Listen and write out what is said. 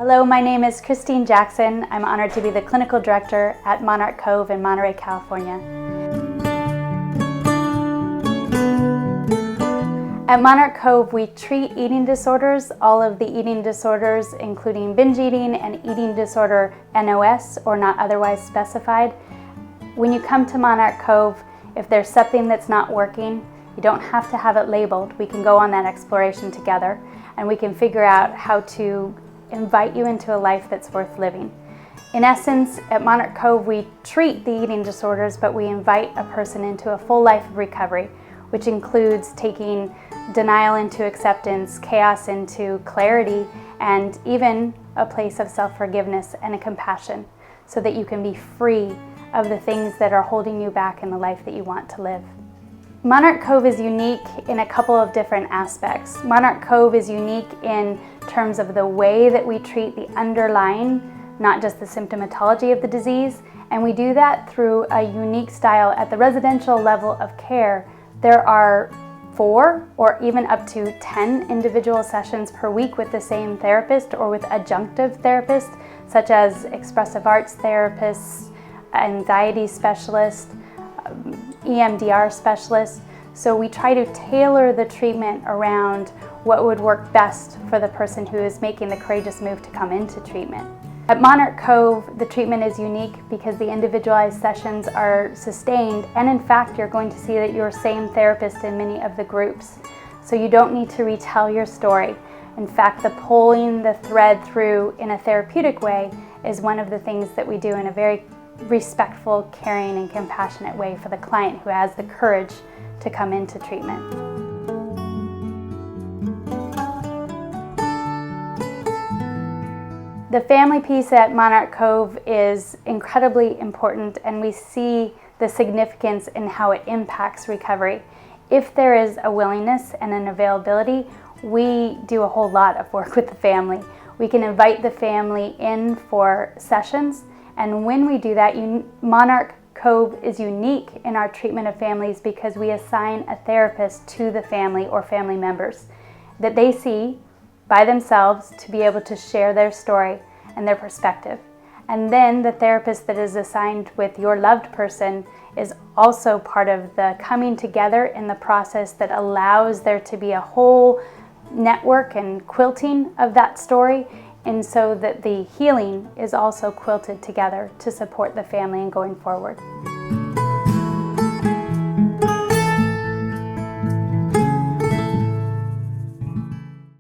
Hello, my name is Christine Jackson. I'm honored to be the Clinical Director at Monarch Cove in Monterey, California. At Monarch Cove, we treat eating disorders, all of the eating disorders, including binge eating and eating disorder NOS, or not otherwise specified. When you come to Monarch Cove, if there's something that's not working, you don't have to have it labeled. We can go on that exploration together, and we can figure out how to invite you into a life that's worth living. In essence, at Monarch Cove, we treat the eating disorders, but we invite a person into a full life of recovery, which includes taking denial into acceptance, chaos into clarity, and even a place of self-forgiveness and a compassion, so that you can be free of the things that are holding you back in the life that you want to live. Monarch Cove is unique in a couple of different aspects. Monarch Cove is unique in terms of the way that we treat the underlying, not just the symptomatology of the disease, and we do that through a unique style. At the residential level of care, there are 4 or even up to 10 individual sessions per week with the same therapist or with adjunctive therapists, such as expressive arts therapists, anxiety specialists, EMDR specialists. So we try to tailor the treatment around what would work best for the person who is making the courageous move to come into treatment. At Monarch Cove, the treatment is unique because the individualized sessions are sustained, and in fact, you're going to see that you're same therapist in many of the groups. So you don't need to retell your story. In fact, the pulling the thread through in a therapeutic way is one of the things that we do in a very respectful, caring, and compassionate way for the client who has the courage to come into treatment. The family piece at Monarch Cove is incredibly important, and we see the significance in how it impacts recovery. If there is a willingness and an availability, we do a whole lot of work with the family. We can invite the family in for sessions, and when we do that, Monarch Cove is unique in our treatment of families because we assign a therapist to the family or family members that they see by themselves to be able to share their story and their perspective. And then the therapist that is assigned with your loved person is also part of the coming together in the process that allows there to be a whole network and quilting of that story, and so that the healing is also quilted together to support the family in going forward.